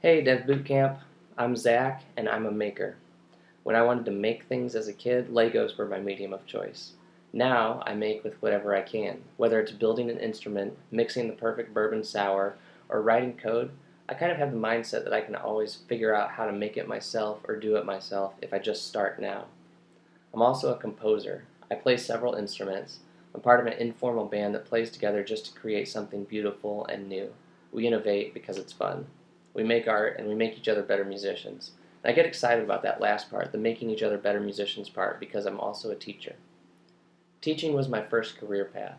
Hey Dev Bootcamp, I'm Zach and I'm a maker. When I wanted to make things as a kid, Legos were my medium of choice. Now I make with whatever I can. Whether it's building an instrument, mixing the perfect bourbon sour, or writing code, I kind of have the mindset that I can always figure out how to make it myself or do it myself if I just start now. I'm also a composer. I play several instruments. I'm part of an informal band that plays together just to create something beautiful and new. We innovate because it's fun. We make art and we make each other better musicians. And I get excited about that last part, the making each other better musicians part, because I'm also a teacher. Teaching was my first career path.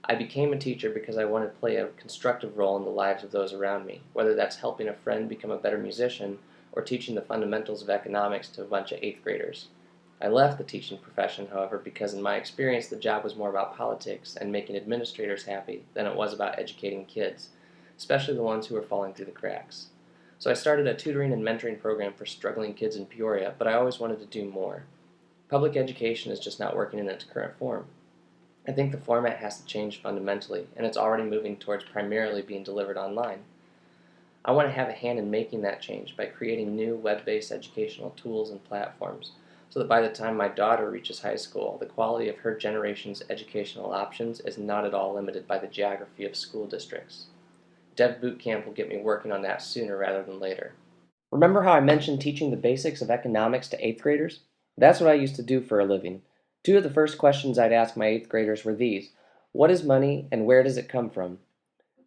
I became a teacher because I wanted to play a constructive role in the lives of those around me, whether that's helping a friend become a better musician or teaching the fundamentals of economics to a bunch of 8th graders. I left the teaching profession, however, because in my experience the job was more about politics and making administrators happy than it was about educating kids, especially the ones who were falling through the cracks. So I started a tutoring and mentoring program for struggling kids in Peoria, but I always wanted to do more. Public education is just not working in its current form. I think the format has to change fundamentally, and it's already moving towards primarily being delivered online. I want to have a hand in making that change by creating new web-based educational tools and platforms, so that by the time my daughter reaches high school, the quality of her generation's educational options is not at all limited by the geography of school districts. Dev Bootcamp will get me working on that sooner rather than later. Remember how I mentioned teaching the basics of economics to 8th graders? That's what I used to do for a living. Two of the first questions I'd ask my 8th graders were these: what is money and where does it come from?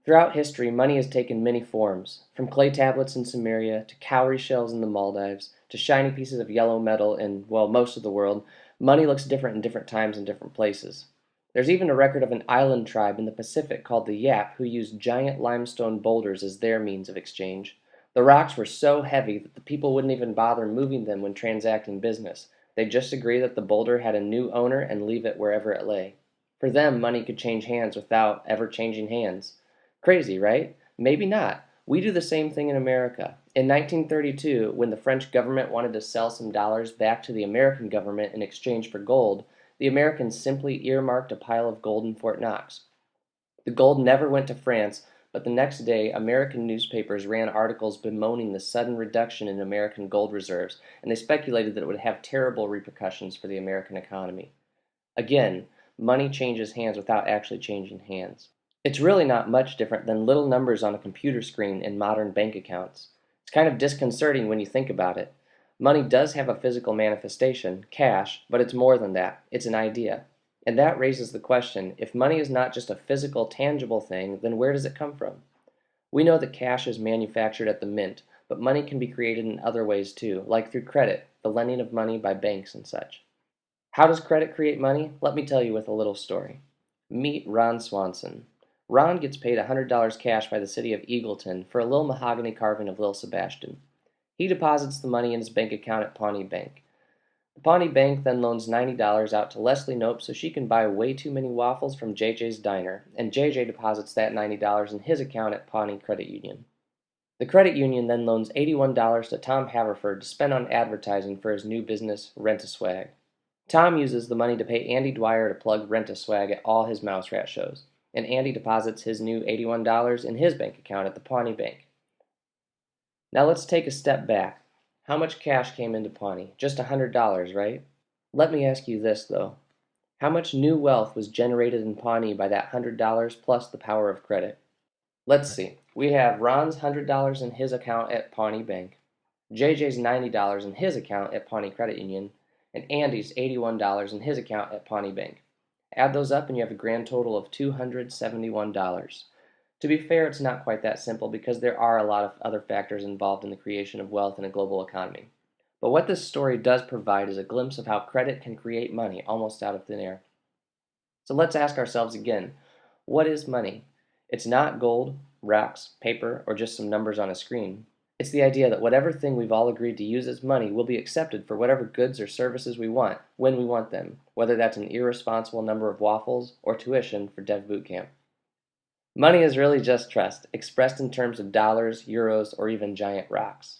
Throughout history, money has taken many forms, from clay tablets in Sumeria to cowrie shells in the Maldives to shiny pieces of yellow metal in, well, most of the world. Money looks different in different times and different places. There's even a record of an island tribe in the Pacific called the Yap who used giant limestone boulders as their means of exchange. The rocks were so heavy that the people wouldn't even bother moving them when transacting business. They'd just agree that the boulder had a new owner and leave it wherever it lay. For them, money could change hands without ever changing hands. Crazy, right? Maybe not. We do the same thing in America. In 1932, when the French government wanted to sell some dollars back to the American government in exchange for gold, the Americans simply earmarked a pile of gold in Fort Knox. The gold never went to France, but the next day American newspapers ran articles bemoaning the sudden reduction in American gold reserves, and they speculated that it would have terrible repercussions for the American economy. Again, money changes hands without actually changing hands. It's really not much different than little numbers on a computer screen in modern bank accounts. It's kind of disconcerting when you think about it. Money does have a physical manifestation, cash, but it's more than that. It's an idea. And that raises the question, if money is not just a physical, tangible thing, then where does it come from? We know that cash is manufactured at the mint, but money can be created in other ways too, like through credit, the lending of money by banks and such. How does credit create money? Let me tell you with a little story. Meet Ron Swanson. Ron gets paid $100 cash by the city of Eagleton for a little mahogany carving of Lil Sebastian. He deposits the money in his bank account at Pawnee Bank. The Pawnee Bank then loans $90 out to Leslie Nope so she can buy way too many waffles from JJ's Diner, and JJ deposits that $90 in his account at Pawnee Credit Union. The credit union then loans $81 to Tom Haverford to spend on advertising for his new business, Rent-A-Swag. Tom uses the money to pay Andy Dwyer to plug Rent-A-Swag at all his Mouse Rat shows, and Andy deposits his new $81 in his bank account at the Pawnee Bank. Now let's take a step back. How much cash came into Pawnee? Just $100, right? Let me ask you this, though. How much new wealth was generated in Pawnee by that $100 plus the power of credit? Let's see. We have Ron's $100 in his account at Pawnee Bank, JJ's $90 in his account at Pawnee Credit Union, and Andy's $81 in his account at Pawnee Bank. Add those up and you have a grand total of $271. To be fair, it's not quite that simple because there are a lot of other factors involved in the creation of wealth in a global economy. But what this story does provide is a glimpse of how credit can create money almost out of thin air. So let's ask ourselves again, what is money? It's not gold, rocks, paper, or just some numbers on a screen. It's the idea that whatever thing we've all agreed to use as money will be accepted for whatever goods or services we want, when we want them, whether that's an irresponsible number of waffles or tuition for Dev Bootcamp. Money is really just trust, expressed in terms of dollars, euros, or even giant rocks.